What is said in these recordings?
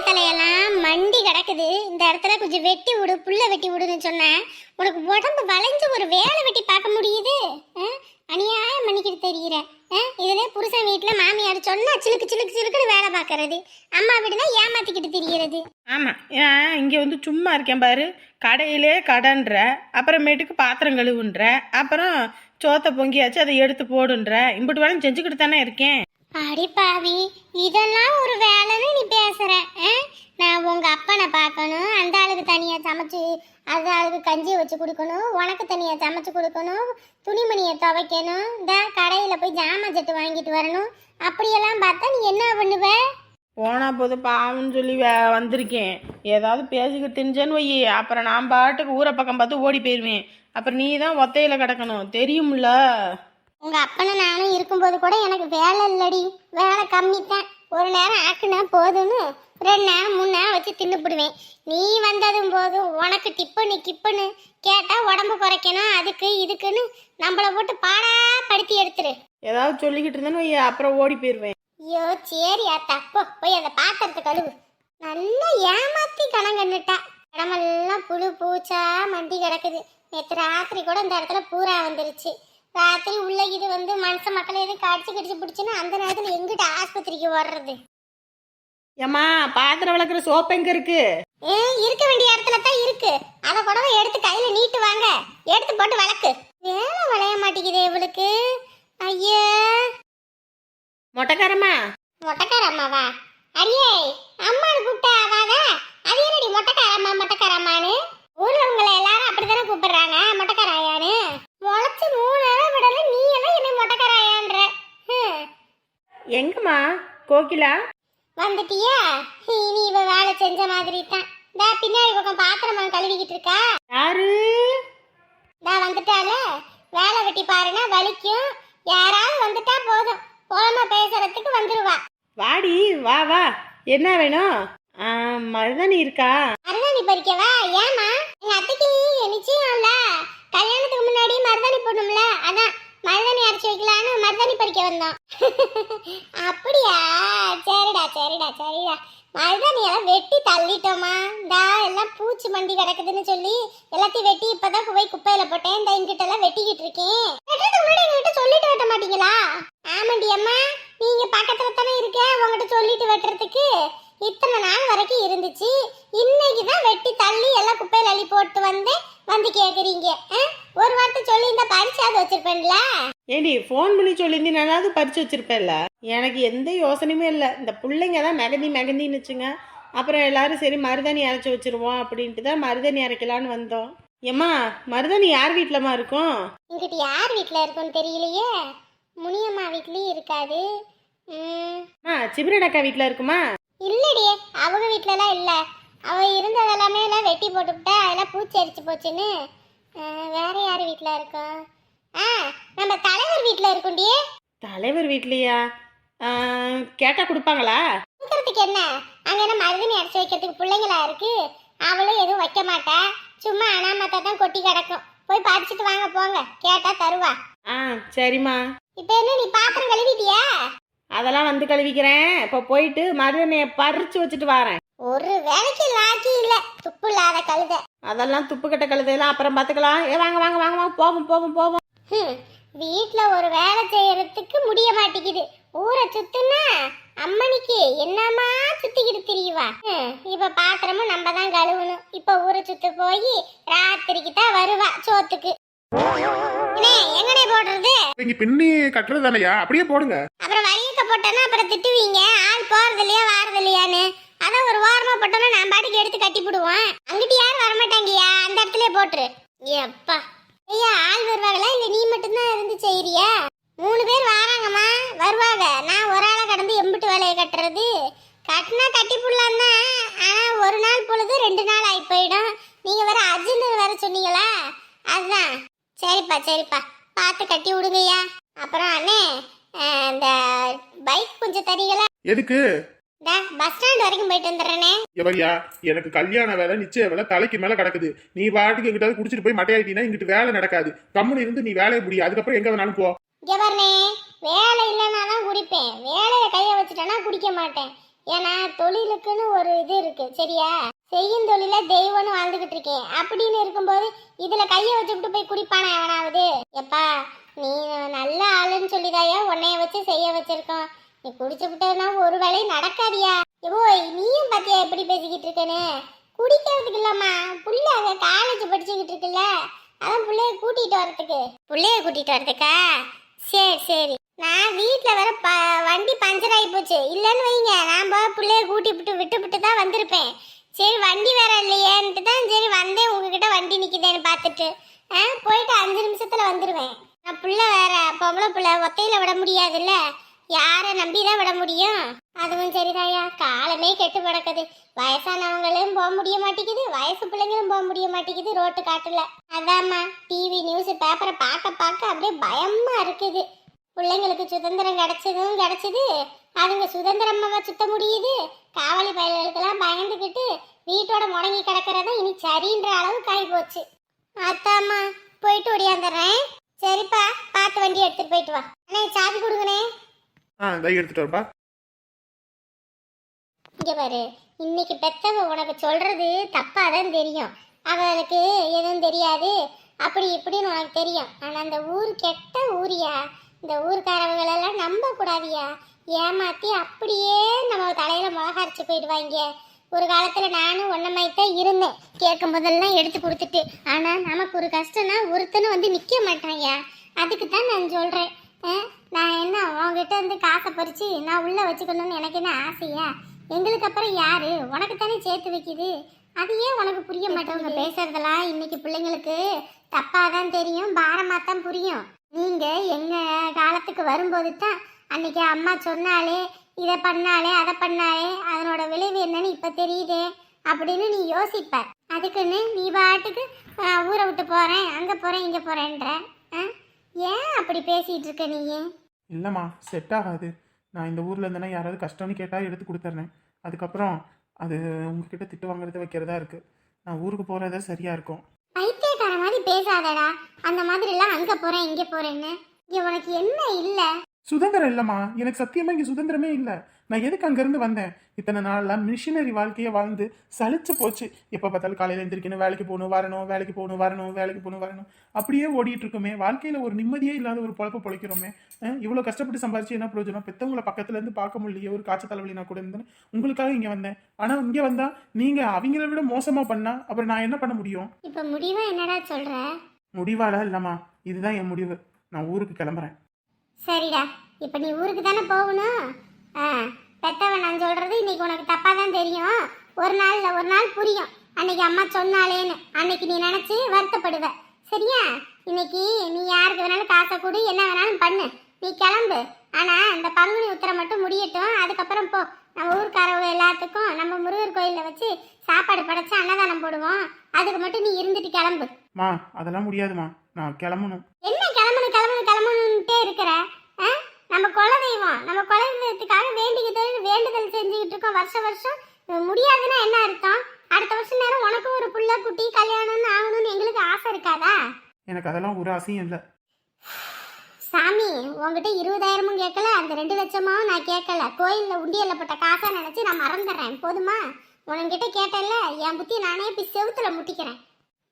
தலையெல்லாம் மண்டி கிடக்குது. இந்த இடத்துல கொஞ்சம் வெட்டி விடு, புல்ல வெட்டி விடுன்னு சொன்னேன். உனக்கு உடம்பு வளைஞ்சு ஒரு வேலை வெட்டி பார்க்க முடியுது. அநியாயம் பண்ணிக்கிட்டு தெரியுற. இதுல புருஷன் வீட்டுல மாமியார் சொன்னா சிலுக்கு சிலுக்கு சிலுக்குன்னு வேலை பார்க்கறது, அம்மா வீடுனா ஏமாத்திக்கிட்டு திரிகிறது. ஆமா, ஏன் இங்க வந்து சும்மா இருக்கேன் பாரு. கடையிலே கடன்ற, அப்புறமேட்டுக்கு பாத்திரம் கழுவுன்ற, அப்புறம் சோத்தை பொங்கியாச்சு அதை எடுத்து போடுன்ற, இம்புட்டு வேலையும் செஞ்சுக்கிட்டு தானே இருக்கேன். அடி பாவி, இதெல்லாம் ஒரு வேலைன்னு நீ பேசுற? நான் உங்க அப்பனை பார்க்கணும், அந்த ஆளுக்கு தனியா சமைச்சு அந்த ஆளுக்கு கஞ்சி வச்சு கொடுக்கணும், உனக்கு தனியா சமைச்சு கொடுக்கணும், துணிமணியை துவைக்கணும், இந்த கடையில போய் ஜாமான் சட்டு வாங்கிட்டு வரணும். அப்படியெல்லாம் பார்த்தா நீ என்ன பண்ணுவ? போனா போது பாவம்னு சொல்லி வந்திருக்கேன். ஏதாவது பேசிக்கிட்டு திரிஞ்சேன்னு வை, அப்புறம் நான் பாட்டுக்கு ஊரை பக்கம் பார்த்து ஓடி போயிடுவேன். அப்புறம் நீ தான் ஒத்தையில கிடக்கணும், தெரியும்ல. உங்க அப்பனும் நானும் இருக்கும்போது கூட எனக்கு வேலை இல்லடி, வேலை கம்மி தான். ஒரு நேரம் ஆக்குனா போதும்னு 2 நேரம் 3 நேரம் வச்சு தின்னுபிடுவேன். நீ வந்ததும் போதும் உனக்கு டிப்புன்னு கிப்புன்னு கேட்டா உடம்பு குறைக்கணும், அதுக்கு இதுக்குன்னு நம்மளை போட்டு பாடா படுத்தி எடுத்துரு. ஏதாவது சொல்லிக்கிட்டு இருந்தேன்னு வை, அப்புறம் ஓடி போயிடுவேன். ஐயோ சரி அத்தா, போய் அந்த பாத்திரத்தை கழுவு. நல்லா ஏமாத்தி கணங்கன்னுட்டா. இடமெல்லாம் புழு பூச்சா மண்டி கிடக்குது. நேற்று ராத்திரி கூட இந்த இடத்துல பூரா வந்துருச்சு. ராத்திரி உள்ள இது வந்து மனுஷ மக்களை எதுவும் கடிச்சு பிடிச்சுன்னா அந்த நேரத்தில் எங்கிட்ட ஆஸ்பத்திரிக்கு ஓடுறது? ஏம்மா, பாத்திரம் விளக்குற சோப்பு எங்க இருக்கு? இருக்க வேண்டிய இடத்துல தான் இருக்கு. அதை கூட எடுத்து கையில நீட்டு வாங்க, எடுத்து போட்டு வளக்கு. வேலை வளைய மாட்டேங்குது இவளுக்கு. ஐயா, மொட்டைக்காரம்மா. மொட்டைக்காரம்மாவா? அடியே, அம்மானு கூப்பிட்டா அவாதா? அது என்னடி மொட்டைக்காரம்மா மொட்டைக்காரம்மான்னு? ஊர்ல உங்களை எல்லாரும் அப்படித்தானே கூப்பிடுறாங்க, மொட்டைக்காராயான்னு. முளைச்சு 3 நாள் விடல, நீ எல்லாம் என்ன மொட்டைக்காராயான்ற? எங்கம்மா கோகிலா? வந்துட்டியா? இனி இவ வேலை செஞ்ச மாதிரி தான். பின்னாடி பக்கம் பாத்திரம் கழுவிக்கிட்டு இருக்கா. யாரு? வந்துட்டால. வேலை வெட்டி பாருன்னா வலிக்கும். யாராவது வந்துட்டா போதும், போலமா பேசுறதுக்கு வந்துருவா. வாடி, வா வா. என்ன வேணும்? மருதாணி இருக்கா? மருதாணி பறிக்கவா? ஏமா? எங்க அத்தைக்கு நிச்சயம் இல்ல, கல்யாணத்துக்கு முன்னாடி மருதாணி போடணும்ல, அதான் மருதாணி அரைச்சி வைக்கலான்னு மருதாணி பறிக்க வந்தோம். அப்படியா? சரிடா சரிடா சரிடா. மருதாணி எல்லாம் வெட்டி தள்ளிட்டோமா. எல்லாம் பூச்சி மண்டி கிடக்குதுன்னு சொல்லி எல்லாத்தையும் வெட்டி இப்பதான் போய் குப்பையில போட்டேன். இந்த இங்கிட்ட எல்லாம் வெட்டிக்கிட்டு இருக்கேன். வெட்டுறதுக்கு முன்னாடி எங்ககிட்ட சொல்லிட்டு வெட்ட மாட்டீங்களா? ஆமாண்டி அம்மா, நீங்க பக்கத்துல தானே இருக்க, உங்ககிட்ட சொல்லிட்டு வெட்டுறதுக்கு இத்தனை நாள் வரைக்கும் இருந்துச்சு. இன்னைக்கு தான் வெட்டி தள்ளி எல்லாம் குப்பையில அள்ளி போட்டு வந்து கேக்குறீங்க. ஒரு வார்த்தை சொல்லி இந்த பறிச்சாவது வச்சிருப்பேன்ல. ஏடி, ஃபோன் பண்ணி சொல்லியிருந்தி நானாவது பறிச்சு வச்சிருப்பேன்ல. எனக்கு எந்த யோசனையுமே இல்லை. இந்த பிள்ளைங்க தான் மெகந்தின்னு வச்சுங்க. அப்புறம் எல்லாரும் சரி மருதாணி அரைச்சி வச்சிருவோம் அப்படின்ட்டு தான் மருதாணி அரைக்கலான்னு வந்தோம். ஏம்மா, மருதாணி யார் வீட்டிலமா இருக்கும்? இங்கிட்ட யார் வீட்டில் இருக்குன்னு தெரியலையே. முனியம்மா வீட்லயும் இருக்காது. சிபிரடக்கா வீட்டில் இருக்குமா? இல்லடியே, அவங்க வீட்டிலலாம் இல்லை. அவ இருந்ததெல்லாமே எல்லாம் வெட்டி போட்டுவிட்டா, அதெல்லாம் பூச்சி அரிச்சு போச்சுன்னு. வேற யார் வீட்டில் இருக்கும்? நம்ம தலைவர் வீட்டில் இருக்குண்டியே. தலைவர் வீட்லையா? கேட்டா கொடுப்பாங்களா? கொடுக்கறதுக்கு என்ன, அங்கே என்ன மருதாணி அரைச்சி வைக்கிறதுக்கு பிள்ளைங்களா இருக்கு? அவளும் எதுவும் வைக்க மாட்டா, சும்மா அனாமத்தா தான் கொட்டி கிடக்கும். போய் பறிச்சுட்டு வாங்க போங்க, கேட்டா தருவா. சரிம்மா. இப்போ என்ன நீ பாத்திரம் கழுவிட்டியா? அதெல்லாம் வந்து கழுவிக்கிறேன். இப்போ போயிட்டு மருதாணியை பறிச்சு வச்சுட்டு வரேன். ஒரு வேலைக்கு லாக்கி இல்ல, துப்பு இல்லாத கழுத. அதெல்லாம் துப்பு கட்ட கழுதையெல்லாம் அப்புறம் பார்த்துக்கலாம். வாங்க வாங்க வாங்க வாங்க, போவோம் போவோம் போவோம். வீட்டுல ஒரு வேலை செய்யறதுக்கு முடிய மாட்டேங்குது. ஊரை சுத்துனா அம்மனிக்கு என்னமா சுத்திக்கிட்டு தெரியவா. இப்ப பாத்திரமும் நம்ம தான் கழுவணும். இப்ப ஊரை சுத்து போய் ராத்திரிக்கு தான் வருவா சோத்துக்கு. எங்கனே போடுறது? நீங்க பின்னி கட்டுறது தானையா, அப்படியே போடுங்க. அப்புறம் வழியக்க போட்டோன்னா அப்புறம் திட்டுவீங்க, ஆள் போறது இல்லையா வாரது இல்லையான்னு. அதான் ஒரு ஓரமா போட்டோம்னா நான் பாட்டுக்கு எடுத்து கட்டி போடுவோம். அங்கிட்டு யாரும் வரமாட்டாங்கய்யா, அந்த இடத்துல போட்டுரு. ஏப்பா ஐயா, ஆள் வருவாங்களா இல்ல நீ மட்டும்தான் இருந்து செய்யறியா? 3 பேர் வராங்கம்மா, வருவாங்க. நான் ஒரு ஆளை கடந்து எம்பிட்டு வேலையை கட்டுறது? கட்டினா கட்டி போடலான்னா, ஆனா ஒரு நாள் பொழுது 2 நாள் ஆகி போயிடும். நீங்க வேற அர்ஜென்ட் வேற சொன்னீங்களா, அதுதான். சரிப்பா சரிப்பா, பார்த்து கட்டி விடுங்கய்யா. அப்புறம் அண்ணே, இந்த பைக் கொஞ்சம் தரீங்களா? எதுக்கு? பஸ் ஸ்டாண்ட் வரைக்கும் போயிட்டு வந்துடுறேனே. எவரியா, எனக்கு கல்யாண வேலை நிச்சய வேலை தலைக்கு மேல கிடக்குது. நீ பாட்டுக்கு எங்கிட்ட குடிச்சிட்டு போய் மட்டையாயிட்டீங்கன்னா இங்கிட்டு வேலை நடக்காது. கம்முன்னு இருந்து நீ வேலையை முடியும், அதுக்கப்புறம் எங்க வேணாலும் போ. இங்க பாருனே, வேலை இல்லைன்னா தான் குடிப்பேன், வேலையை கையை வச்சுட்டேன்னா குடிக்க மாட்டேன். ஏன்னா தொழிலுக்குன்னு ஒரு இது இருக்கு சரியா, செய்யும் தொழில தெய்வம்னு வாழ்ந்துகிட்டு இருக்கேன். அப்படின்னு இருக்கும்போது இதுல கைய வச்சுக்கிட்டு போய் குடிப்பானா எவனாவது? எப்பா நீ நல்ல ஆளுன்னு சொல்லிதாயா உன்னைய வச்சு செய்ய வச்சிருக்கோம். நீ குடிச்சுக்கிட்டேன்னா ஒரு வேலையும் நடக்காதியா. இவோ நீயும் பாத்தியா எப்படி பேசிக்கிட்டு இருக்கேன்னு? குடிக்கிறதுக்கு இல்லம்மா, புள்ள காலேஜ் படிச்சுக்கிட்டு இருக்குல்ல, அதான் பிள்ளைய கூட்டிட்டு வரதுக்கு. பிள்ளைய கூட்டிட்டு வரதுக்கா? சரி சரி. நான் வீட்டில் வர வண்டி பஞ்சர் ஆகி போச்சு. இல்லைன்னு வைங்க நான் பிள்ளைய கூட்டி விட்டு தான் வந்திருப்பேன். சரி வண்டி வேற இல்லையேன்ட்டு தான் சரி வந்தேன், உங்ககிட்ட வண்டி நிற்குதேன்னு பார்த்துட்டு போயிட்டு 5 நிமிஷத்தில் வந்துடுவேன். நான் பிள்ளை வேற பொம்பளை பிள்ளை ஒத்தையில் விட முடியாதுல்ல, யாரை நம்பி தான் விட முடியும். அதுவும் சரிதாயா, காலமே கெட்டு கிடக்குது. வயசானவங்களும் போக முடிய மாட்டேங்குது, வயசு பிள்ளைங்களும் போக முடிய மாட்டேங்குது ரோட்டு காட்டுல. அதாம்மா டிவி நியூஸ் பேப்பரை பார்க்க அப்படியே பயமா இருக்குது. பிள்ளைங்களுக்கு சுதந்திரம் கிடைச்சது, அதுங்க சுதந்திரமாக சுத்த முடியுது. காவலி பயல்களுக்கெல்லாம் பயந்துக்கிட்டு வீட்டோட முடங்கி கிடக்கிறதா இனி சரின்ற அளவுக்கு ஆகி போச்சு. அத்தாம்மா போயிட்டு ஓடியாந்துடுறேன். சரிப்பா பார்த்து வண்டி எடுத்துட்டு போயிட்டு வா. அண்ணே சாவி கொடுங்கண்ணே. எடுத்துட்டு வரப்பா. இங்க பாரு, இன்னைக்கு பெத்தவ உனக்கு சொல்றது தப்பாதான் தெரியும், அவளுக்கு எதுவும் தெரியாது அப்படி இப்படின்னு உனக்கு தெரியும். ஆனா அந்த ஊர் கெட்ட ஊரியா, இந்த ஊர்க்காரவங்களெல்லாம் நம்ப கூடாதியா. ஏமாத்தி அப்படியே நம்ம தலையில மிளகாரிச்சு போயிடுவாங்க. ஒரு காலத்துல நானும் ஒன்னமாய்த்தான் இருந்தேன், கேட்கும் போதெல்லாம் எடுத்து கொடுத்துட்டு. ஆனா நமக்கு ஒரு கஷ்டம்னா ஒருத்தனும் வந்து நிக்க மாட்டான்யா. அதுக்கு தான் நான் சொல்றேன். நான் என்ன உங்ககிட்ட இருந்து காசை பறிச்சு நான் உள்ள வச்சுக்கணும்னு எனக்கு என்ன ஆசையா? எங்களுக்கு அப்புறம் யாரு? உனக்கு தானே சேர்த்து வைக்குது. அது ஏன் உனக்கு புரிய மாட்டவங்க பேசுறதெல்லாம் இன்னைக்கு பிள்ளைங்களுக்கு தப்பாதான் தெரியும், பாரமா தான் புரியும். நீங்க எங்க காலத்துக்கு வரும்போது தான் அன்னைக்கு அம்மா சொன்னாலே இதை பண்ணாலே அதை பண்ணாலே அதனோட விளைவு என்னன்னு இப்ப தெரியுதே அப்படின்னு நீ யோசிப்ப. அதுக்குன்னு நீ பாட்டுக்கு ஊரை விட்டு போறேன், அங்க போறேன், இங்க போறேன்ற. ஏன் அப்படி பேசிட்டு இருக்க நீ? இல்லைம்மா செட் ஆகாது. நான் இந்த ஊரில் இருந்தேன்னா யாராவது கஷ்டம்னு கேட்டால் எடுத்து கொடுத்துட்றேன். அதுக்கப்புறம் அது உங்ககிட்ட திட்டு வாங்குறது வைக்கிறதா இருக்கு. நான் ஊருக்கு போகிறதா சரியாக இருக்கும். பைத்தியக்கார மாதிரி பேசாதடா. அந்த மாதிரிலாம் அங்கே போகிறேன் இங்கே போகிறேன்னு இங்கே உனக்கு என்ன இல்லை? சுதந்திரம் இல்லைம்மா, எனக்கு சத்தியமாக இங்கே சுதந்திரமே இல்லை. நான் எதுக்கு அங்கேருந்து வந்தேன்? இத்தனை நாளில் மிஷினரி வாழ்க்கையை வாழ்ந்து சலிச்சு போச்சு. எப்போ பார்த்தாலும் காலையில் எழுந்திரிக்கணும், வேலைக்கு போகணும் வரணும், வேலைக்கு போகணும் வரணும், வேலைக்கு போகணும் வரணும், அப்படியே ஓடிட்டு இருக்குமே. வாழ்க்கையில் ஒரு நிம்மதியே இல்லாத ஒரு பொழப்பு பொழைக்கிறோமே. இவ்வளோ கஷ்டப்பட்டு சம்பாதிச்சு என்ன பிரயோஜனம்? பெற்றவங்களை பக்கத்துலேருந்து பார்க்க முடியலையே. ஒரு காய்ச்சல் தலைவலி நான் கூட இருந்தேன், உங்களுக்காக இங்கே வந்தேன். ஆனால் இங்கே வந்தால் நீங்கள் அவங்கள விட மோசமாக பண்ணால் அப்புறம் நான் என்ன பண்ண முடியும்? இப்போ முடிவா என்னடா சொல்கிற? முடிவாடா இல்லைம்மா, இதுதான் என் முடிவு. நான் ஊருக்கு கிளம்புறேன். சரிடா, இப்போ நீ ஊருக்கு தானே போகணும். பெத்தவன் நான் சொல்றது இன்னைக்கு உனக்கு தப்பா தான் தெரியும். ஒரு நாள் புரியும். அன்னைக்கு அம்மா சொன்னாலேன்னு அன்னைக்கு நீ நினைச்சு வருத்தப்படுவ. சரியா? இன்னைக்கு நீ யாருக்கு வேணாலும் காசை கொடு, என்ன வேணாலும் பண்ணு, நீ கிளம்பு. ஆனா இந்த பங்குனி உத்திரம் மட்டும் முடியட்டும், அதுக்கப்புறம் போ. நம்ம ஊருக்காரவங்க எல்லாத்துக்கும் நம்ம முருகர் கோயில வச்சு சாப்பாடு படைச்சு அன்னதானம் போடுவோம். அதுக்கு மட்டும் நீ இருந்துட்டு கிளம்பு. மா அதெல்லாம் முடியாதுமா, நான் கிளம்பணும். என்ன கிளம்பணுன்ட்டே இருக்கிற? நம்ம குலதெய்வம், நம்ம குலதெய்வத்துக்காக வேண்டுதல் செஞ்சுக்கிட்டு இருக்கோம் வருஷம். முடியாதுன்னா என்ன அர்த்தம்? அடுத்த வருஷம் நேரம் உனக்கும் ஒரு புள்ள குட்டி கல்யாணம்னு ஆகணும்னு எங்களுக்கு ஆசை இருக்காதா? எனக்கு அதெல்லாம் ஒரு ஆசையும் இல்லை. சாமி உங்ககிட்ட 20,000 கேட்கல, அந்த 2 லட்சமாவும் நான் கேட்கல. கோயிலில் உண்டியல்ல போட்ட காசா நினைச்சு நான் மறந்துடுறேன். போதுமா? உனக்கிட்ட கேட்டல, என் புத்தி நானே போய் செவுத்துல முட்டிக்கிறேன்.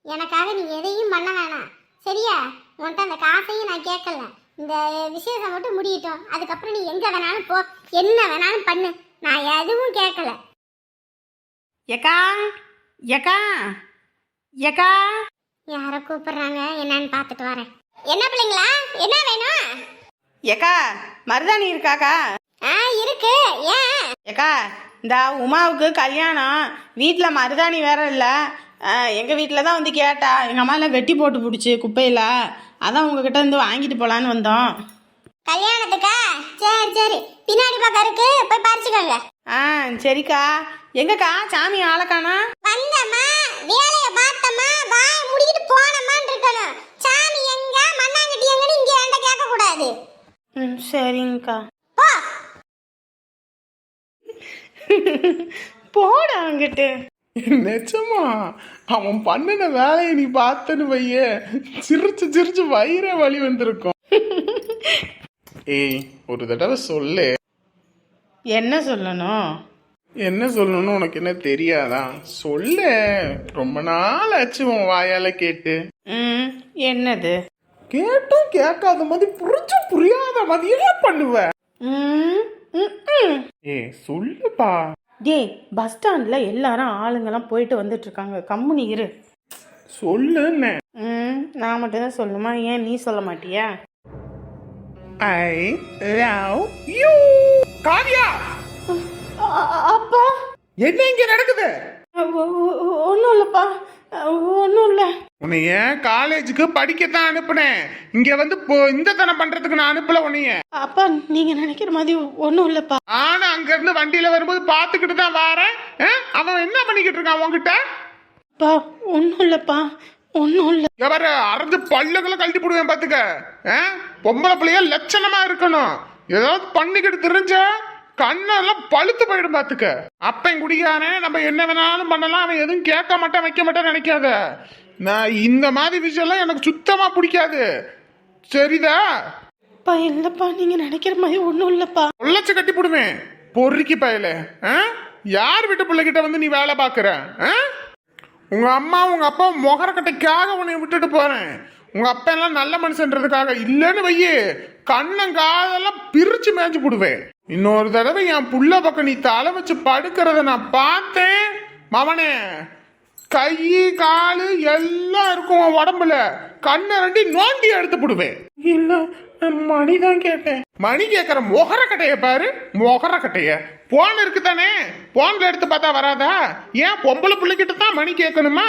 எனக்காக நீ எதையும் பண்ண வேணாம். சரியா? உன்கிட்ட அந்த காசையும் நான் கேட்கல. இந்த விஷயத்தை மட்டும் முடியட்டும், அதுக்கப்புறம் நீ எங்க வேணாலும் போ, என்ன வேணாலும் பண்ணு, நான் எதுவும் கேட்கல. ஏக்கா ஏக்கா ஏக்கா, யாரை கூப்பிடுறாங்க என்னன்னு பார்த்துட்டு வரேன். என்ன பிள்ளைங்களா, என்ன வேணும்? ஏக்கா மருதாணி இருக்காக்கா? இருக்கு. ஏன்? ஏக்கா இந்த உமாவுக்கு கல்யாணம், வீட்டில் மருதாணி வேற இல்லை. எங்கள் வீட்டில் தான் வந்து கேட்டா, எங்கள் அம்மாலாம் வெட்டி போட்டு பிடிச்சி குப்பையில், அதான் உங்ககிட்ட இருந்து வாங்கிட்டு போகலான்னு வந்தோம். கல்யாணத்துக்கா? சரி பின்னாடி பக்கம் இருக்கு, போய் பறிச்சுக்கோங்க. சரிக்கா. எங்கக்கா சாமி ஆளக்கானா? வந்தம்மா, வேலைய பார்த்தம்மா, வாய முடிக்கிட்டு போனமான்னு இருக்கணும். சாமி எங்க, மண்ணாங்கட்டி எங்கன்னு இங்க என்கிட்ட கேட்க கூடாது. சரிங்கக்கா. போ. போடா அங்கிட்டு. நிஜமா அவன் பண்ணின வேலையை நீ பார்த்தன்னு வைய, சிரிச்சு வயிற வலி வந்திருக்கும். ஏய் ஒரு தடவை சொல்லு. என்ன சொல்லணும்? என்ன சொல்லணும்னு உனக்கு என்ன தெரியாதா? சொல்லு. ரொம்ப நாள் ஆச்சு உன் வாயால கேட்டு. என்னது? கேட்டும் கேட்காத மாதிரி புரியாத மாதிரி என்ன பண்ணுவ? ஏ சொல்லுப்பா. டேய், பஸ் ஸ்டாண்ட்ல எல்லாரும் ஆளுங்கெல்லாம் போயிட்டு வந்துட்டு இருக்காங்க, கம்முனி இரு. சொல்லுன்னு. நான் மட்டும் தான் சொல்லணுமா? ஏன் நீ சொல்ல மாட்டியா? I love you. காவியா, அப்பா, என்ன இங்க நடக்குது? ஒன்றும் இல்லைப்பா, ஒன்றும் இல்லை. உன்னை ஏன் காலேஜுக்கு படிக்கத்தான் அனுப்புனேன். இங்க வந்து இந்த தனம் பண்றதுக்கு நான் அனுப்பல உன்னைய. அப்பா, நீங்க நினைக்கிற மாதிரி ஒன்றும் இல்லைப்பா. ஆனா அங்க இருந்து வண்டியில வரும்போது பாத்துக்கிட்டு தான் வாரேன். அவன் என்ன பண்ணிக்கிட்டு இருக்கான் உன்கிட்ட? அப்பா, ஒன்றும் இல்லைப்பா, ஒன்றும் இல்லை. எவர அரைஞ்சு பல்லுகளை கழட்டி போடுவேன் பாத்துக்க. பொம்பளை பிள்ளைய லட்சணமா இருக்கணும். ஏதாவது பண்ணிக்கிட்டு தெரிஞ்ச கண்ணெல்லாம் பழுத்து போயிடும் பாத்துக்க. அப்பன் குடிக்காரே, நம்ம என்ன வேணாலும் பண்ணலாம், அவன் எதுவும் கேட்க மாட்டான் வைக்க மாட்டான்னு நினைக்காத. நான் இந்த மாதிரி விஷயம்லாம் எனக்கு சுத்தமா பிடிக்காது, சரிதா? அப்பா, இல்லப்பா, நீங்க நினைக்கிற மாதிரி ஒன்றும் இல்லப்பா. உள்ளச்சு கட்டி போடுவேன் பொறுக்கி பயல. யார் வீட்டு பிள்ளைகிட்ட வந்து நீ வேலை பாக்குற? உங்க அம்மா உங்க அப்பா முகரக்கட்டைக்காக உன்னை விட்டுட்டு போறேன். உங்க அப்பா எல்லாம் நல்ல மனுஷன்றதுக்காக இல்லன்னு வையே, கண்ணங்காதெல்லாம் பிரிச்சு மேய்ஞ்சு போடுவேன். இன்னொரு தடவை என் புள்ள பக்கம் நீ தலை வச்சு படுக்கிறத நான் பார்த்தேன் மவனே, கை காலு எல்லாம் இருக்கும் உன் உடம்புல, கண்ணை ரெண்டி நோண்டி எடுத்து போடுவேன். இல்ல, மணிதான் கேட்டேன். மணி கேட்கற முகரக்கட்டைய பாரு, முகரக்கட்டைய. போன் இருக்கு தானே, போன்ல எடுத்து பார்த்தா வராதா? ஏன் பொம்பளை பிள்ளைகிட்ட தான் மணி கேட்கணுமா?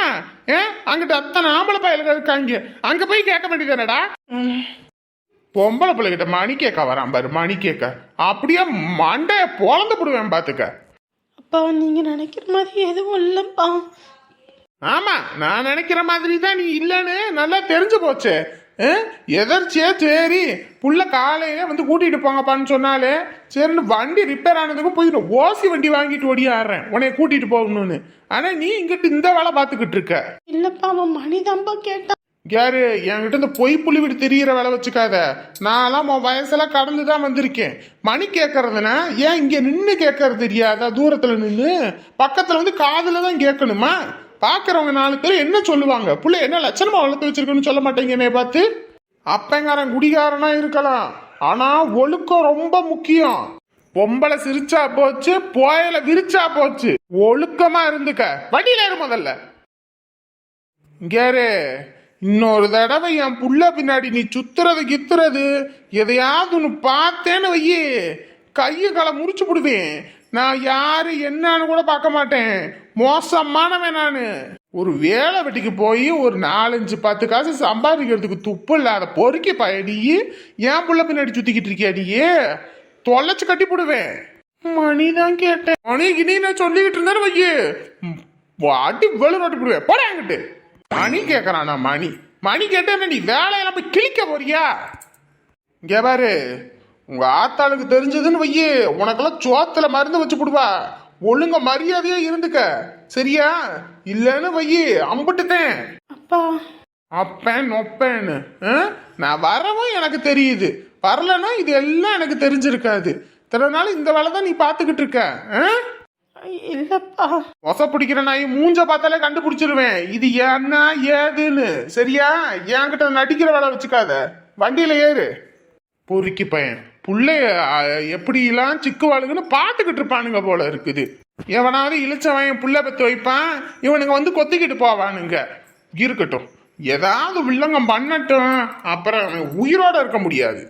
அங்கிட்ட அத்தனை ஆம்பளை பயல்கள் இருக்காங்க, அங்க போய் கேட்க வேண்டியதானடா. பொம்பளை பிள்ளைகிட்ட மணி கேட்க வரான் பாரு, மணி கேட்க. அப்படியே மண்டைய பொழந்து போடுவேன் பாத்துக்க. அப்பா, நீங்க நினைக்கிற மாதிரி எதுவும் இல்லப்பா. ஆமா, நான் நினைக்கிற மாதிரி தான் நீ இல்லன்னு நல்லா தெரிஞ்சு போச்சு. எதர்ச்சியா சரி புள்ள காலையில வந்து கூட்டிட்டு போங்கப்பான்னு சொன்னாலே சரின்னு வண்டி ரிப்பேர் ஆனதுக்கும் போய் ஓசி வண்டி வாங்கிட்டு ஓடியாடுறேன் உன்னைய கூட்டிட்டு போகணும்னு. ஆனா நீ இங்கிட்டு இந்த வேலை பார்த்துக்கிட்டு இருக்க. இல்லப்பா, அவன் மணிதான்ப்பா கேட்டான். யாரு என்கிட்ட இந்த பொய் புள்ளி விட்டு தெரியற வேலை வச்சுக்காத. நான்லாம் உன் வயசெல்லாம் கடந்துதான் வந்திருக்கேன். மணி கேட்கறதுனா ஏன் இங்க நின்று கேட்கறது தெரியாதா? தூரத்துல நின்று பக்கத்துல வந்து காதுல தான் கேட்கணுமா? பாக்குறவங்க 4 பேர் என்ன சொல்லுவாங்க? புள்ள என்ன லட்சணமா வளர்த்து வச்சிருக்குன்னு சொல்ல மாட்டேங்க என்னைய பார்த்து. அப்பங்காரன் குடிகாரனா இருக்கலாம், ஆனா ஒழுக்கம் ரொம்ப முக்கியம். பொம்பளை சிரிச்சா போச்சு, போயல விரிச்சா போச்சு. ஒழுக்கமா இருந்துக்க. வண்டியில ஏறு முதல்ல. கேரு, இன்னொரு தடவை என் புள்ள பின்னாடி நீ சுத்துறது கித்துறது எதையாவது ஒன்று பார்த்தேன்னு வையே, கையை காலை முறிச்சு விடுவேன். நான் யாரு என்னன்னு கூட பார்க்க மாட்டேன், மோசமானவன் நானு. ஒரு வேலை வெட்டிக்கு போய் ஒரு 4-5-10 காசு சம்பாதிக்கிறதுக்கு துப்பு இல்லாத பொறுக்கி பயடி என் புள்ள பின்னாடி சுத்திக்கிட்டு இருக்கியாடியே, தொலைச்சு கட்டி போடுவேன். மணிதான் கேட்டேன். மணிக்கு நீ நான் சொல்லிக்கிட்டு இருந்தாரு வையே, வாட்டி வெளு நாட்டி போடுவேன். போட என்கிட்ட மணி கேட்கறானா? மணி மணி கேட்டேன். நீ வேலையெல்லாம் போய் கிழிக்க போறியா? இங்க பாரு, உங்க ஆத்தாளுக்கு தெரிஞ்சதுன்னு வையே, உனக்கெல்லாம் சோத்துல மருந்து வச்சு போடுவா. ஒழுங்க மரியாதையா இருந்துக்க, சரியா? இல்லன்னு வையே அம்பிட்டுட்டேன். அப்பா, அப்பேன் நொப்பேன்னு நான் வரவும் எனக்கு தெரியுது, வரலன்னா இது எல்லாம் எனக்கு தெரிஞ்சிருக்காது. இதனால இந்த வேலை தான் நீ பாத்துக்கிட்டு இருக்க. இல்லப்பா, ஒச பிடிக்கிற நாய் மூஞ்ச பார்த்தாலே கண்டுபிடிச்சிருவேன் இது என்ன ஏதுன்னு, சரியா? என்கிட்ட நடிக்கிற வேலை வச்சுக்காத. வண்டியில ஏறு. பொறுக்கி பையன் புள்ளைய எப்படிலாம் சிக்குவாளுங்கன்னு பார்த்துக்கிட்டு இருப்பானுங்க போல இருக்குது. எவனாவது இழிச்சவன் புள்ள பெத்து வைப்பான், இவனுங்க வந்து கொத்திக்கிட்டு போவானுங்க. இருக்கட்டும், ஏதாவது வில்லங்கம் பண்ணட்டும், அப்புறம் உயிரோட இருக்க முடியாது.